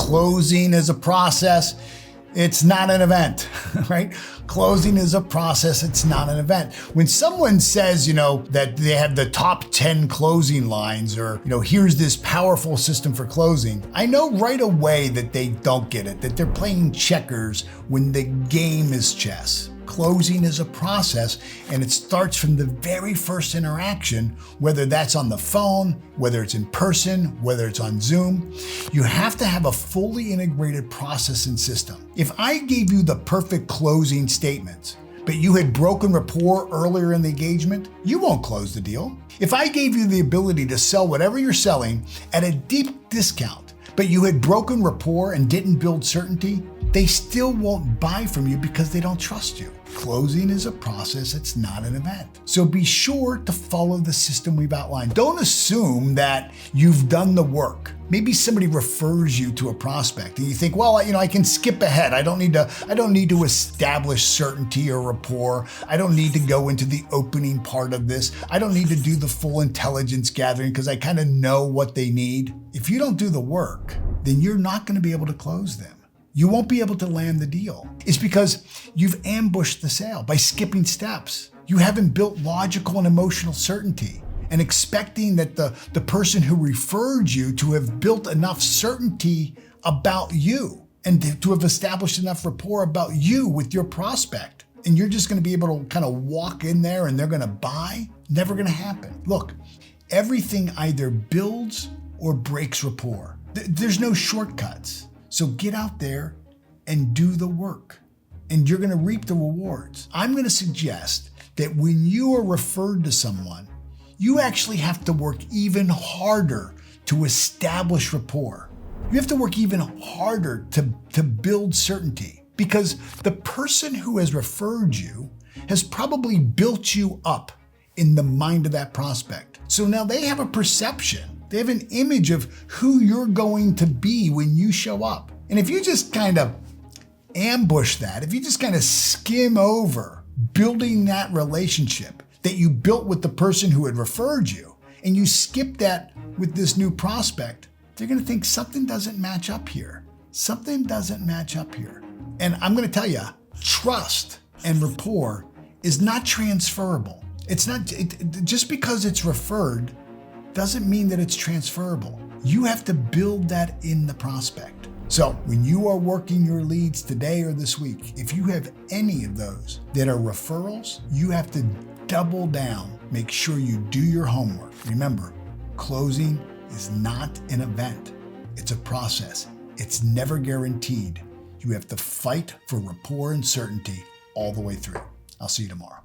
Closing is a process. It's not an event, right? Closing is a process. It's not an event. When someone says, that they have the top 10 closing lines or, here's this powerful system for closing, I know right away that they don't get it, that they're playing checkers when the game is chess. Closing is a process, and it starts from the very first interaction, whether that's on the phone, whether it's in person, whether it's on Zoom. You have to have a fully integrated process and system. If I gave you the perfect closing statements, but you had broken rapport earlier in the engagement, you won't close the deal. If I gave you the ability to sell whatever you're selling at a deep discount, but you had broken rapport and didn't build certainty, they still won't buy from you because they don't trust you. Closing is a process, it's not an event. So be sure to follow the system we've outlined. Don't assume that you've done the work. Maybe somebody refers you to a prospect and you think, well, I can skip ahead. I don't need to establish certainty or rapport. I don't need to go into the opening part of this. I don't need to do the full intelligence gathering because I kind of know what they need. If you don't do the work, then you're not going to be able to close them. You won't be able to land the deal. It's because you've ambushed the sale by skipping steps. You haven't built logical and emotional certainty and expecting that the person who referred you to have built enough certainty about you and to have established enough rapport about you with your prospect. And you're just going to be able to kind of walk in there and they're going to buy. Never going to happen. Look, everything either builds or breaks rapport. There's no shortcuts. So get out there and do the work, and you're going to reap the rewards. I'm going to suggest that when you are referred to someone, you actually have to work even harder to establish rapport. You have to work even harder to build certainty, because the person who has referred you has probably built you up in the mind of that prospect. So now they have a perception. They have an image of who you're going to be when you show up. And if you just kind of ambush that, if you just kind of skim over building that relationship that you built with the person who had referred you, and you skip that with this new prospect, they're going to think something doesn't match up here. Something doesn't match up here. And I'm going to tell you, trust and rapport is not transferable. Just because it's referred doesn't mean that it's transferable. You have to build that in the prospect. So when you are working your leads today or this week, if you have any of those that are referrals, you have to double down. Make sure you do your homework. Remember, closing is not an event. It's a process. It's never guaranteed. You have to fight for rapport and certainty all the way through. I'll see you tomorrow.